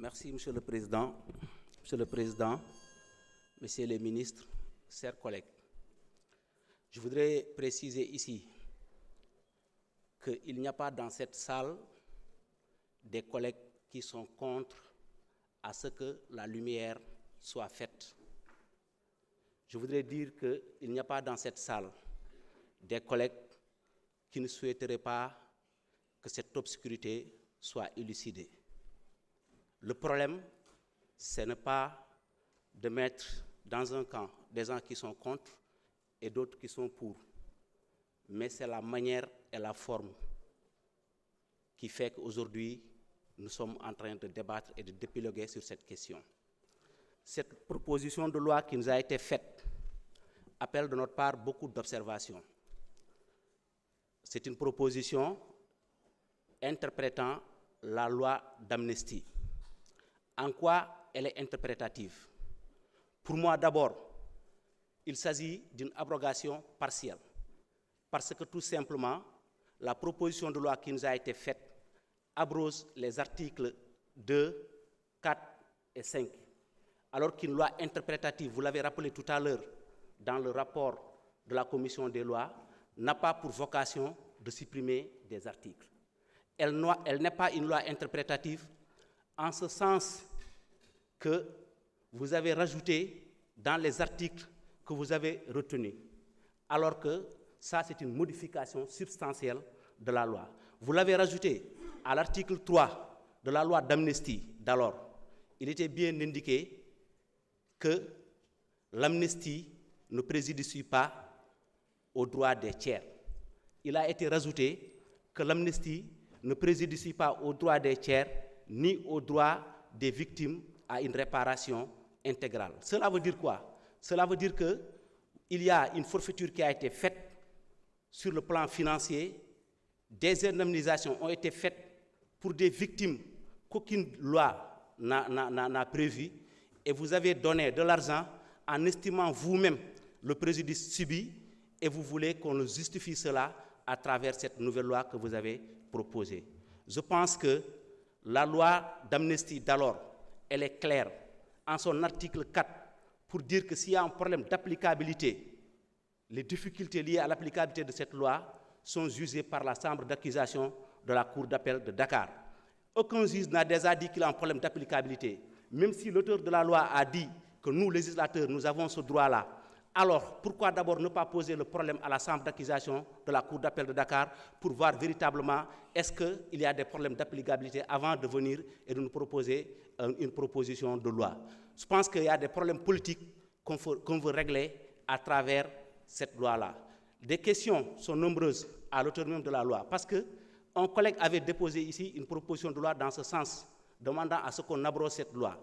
Merci, Monsieur le Président. Monsieur le Président, Messieurs les ministres, chers collègues, je voudrais préciser ici qu'il n'y a pas dans cette salle des collègues qui sont contre à ce que la lumière soit faite. Je voudrais dire qu'il n'y a pas dans cette salle des collègues qui ne souhaiteraient pas que cette obscurité soit élucidée. Le problème, ce n'est pas de mettre dans un camp des gens qui sont contre et d'autres qui sont pour, mais c'est la manière et la forme qui fait qu'aujourd'hui, nous sommes en train de débattre et de d'épiloguer sur cette question. Cette proposition de loi qui nous a été faite appelle de notre part beaucoup d'observations. C'est une proposition interprétant la loi d'amnistie. En quoi elle est interprétative? Pour moi, d'abord, il s'agit d'une abrogation partielle, parce que tout simplement, la proposition de loi qui nous a été faite abroge les articles 2, 4 et 5, alors qu'une loi interprétative, vous l'avez rappelé tout à l'heure dans le rapport de la commission des lois, n'a pas pour vocation de supprimer des articles. Elle n'est pas une loi interprétative en ce sens que vous avez rajouté dans les articles que vous avez retenus, alors que ça, c'est une modification substantielle de la loi. Vous l'avez rajouté à l'article 3 de la loi d'amnistie d'alors. Il était bien indiqué que l'amnistie ne préjudicie pas aux droits des tiers. Il a été rajouté que l'amnistie ne préjudicie pas aux droits des tiers ni aux droits des victimes à une réparation intégrale. Cela veut dire quoi? Cela veut dire qu'il y a une forfaiture qui a été faite sur le plan financier, des indemnisations ont été faites pour des victimes qu'aucune loi n'a prévues, et vous avez donné de l'argent en estimant vous-même le préjudice subi, et vous voulez qu'on nous justifie cela à travers cette nouvelle loi que vous avez proposée. Je pense que la loi d'amnistie d'alors, elle est claire en son article 4 pour dire que s'il y a un problème d'applicabilité, les difficultés liées à l'applicabilité de cette loi sont jugées par la chambre d'accusation de la Cour d'appel de Dakar. Aucun juge n'a déjà dit qu'il y a un problème d'applicabilité, même si l'auteur de la loi a dit que nous, législateurs, nous avons ce droit-là. Alors, pourquoi d'abord ne pas poser le problème à la chambre d'accusation de la Cour d'appel de Dakar pour voir véritablement est-ce qu'il y a des problèmes d'applicabilité avant de venir et de nous proposer une proposition de loi. Je pense qu'il y a des problèmes politiques qu'on veut régler à travers cette loi-là. Les questions sont nombreuses à l'auteur même de la loi, parce qu'un collègue avait déposé ici une proposition de loi dans ce sens, demandant à ce qu'on abroge cette loi.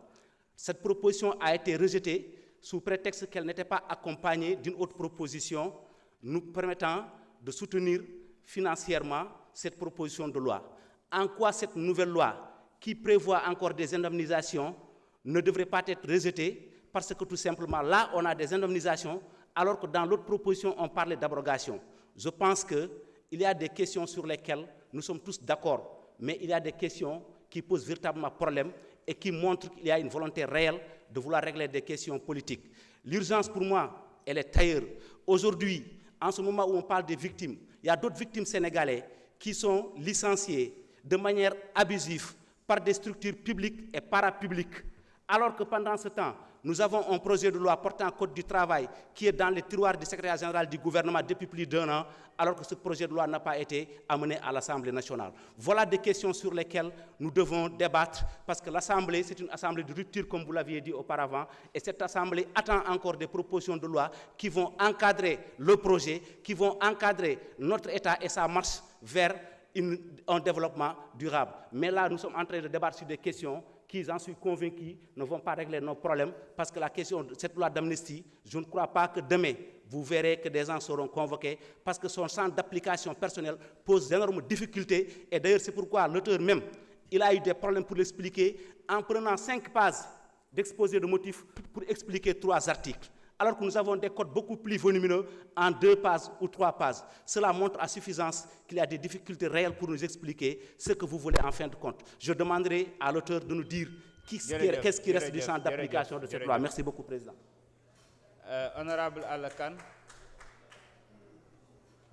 Cette proposition a été rejetée sous prétexte qu'elle n'était pas accompagnée d'une autre proposition nous permettant de soutenir financièrement cette proposition de loi. En quoi cette nouvelle loi, qui prévoit encore des indemnisations, ne devrait pas être rejetée, parce que tout simplement là, on a des indemnisations, alors que dans l'autre proposition, on parlait d'abrogation. Je pense qu'il y a des questions sur lesquelles nous sommes tous d'accord, mais il y a des questions qui posent véritablement problème et qui montrent qu'il y a une volonté réelle de vouloir régler des questions politiques. L'urgence, pour moi, elle est ailleurs. Aujourd'hui, en ce moment où on parle des victimes, il y a d'autres victimes sénégalais qui sont licenciées de manière abusive par des structures publiques et parapubliques, alors que pendant ce temps, nous avons un projet de loi portant code du travail qui est dans les tiroirs du secrétaire général du gouvernement depuis plus d'1 an, alors que ce projet de loi n'a pas été amené à l'Assemblée nationale. Voilà des questions sur lesquelles nous devons débattre, parce que l'Assemblée, c'est une assemblée de rupture, comme vous l'aviez dit auparavant, et cette assemblée attend encore des propositions de loi qui vont encadrer le projet, qui vont encadrer notre État et sa marche vers un développement durable. Mais là, nous sommes en train de débattre sur des questions qui, j'en suis convaincu, ne vont pas régler nos problèmes, parce que la question de cette loi d'amnistie, je ne crois pas que demain, vous verrez que des gens seront convoqués, parce que son champ d'application personnelle pose d'énormes difficultés, et d'ailleurs c'est pourquoi l'auteur même, il a eu des problèmes pour l'expliquer, en prenant 5 pages d'exposé de motifs pour expliquer 3 articles. Alors que nous avons des codes beaucoup plus volumineux en 2 pages ou 3 pages. Cela montre à suffisance qu'il y a des difficultés réelles pour nous expliquer ce que vous voulez en fin de compte. Je demanderai à l'auteur de nous dire qu'est-ce qui reste du champ d'application de cette loi? Merci beaucoup, Président. Honorable Alla Kane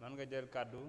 man nga jël kàddu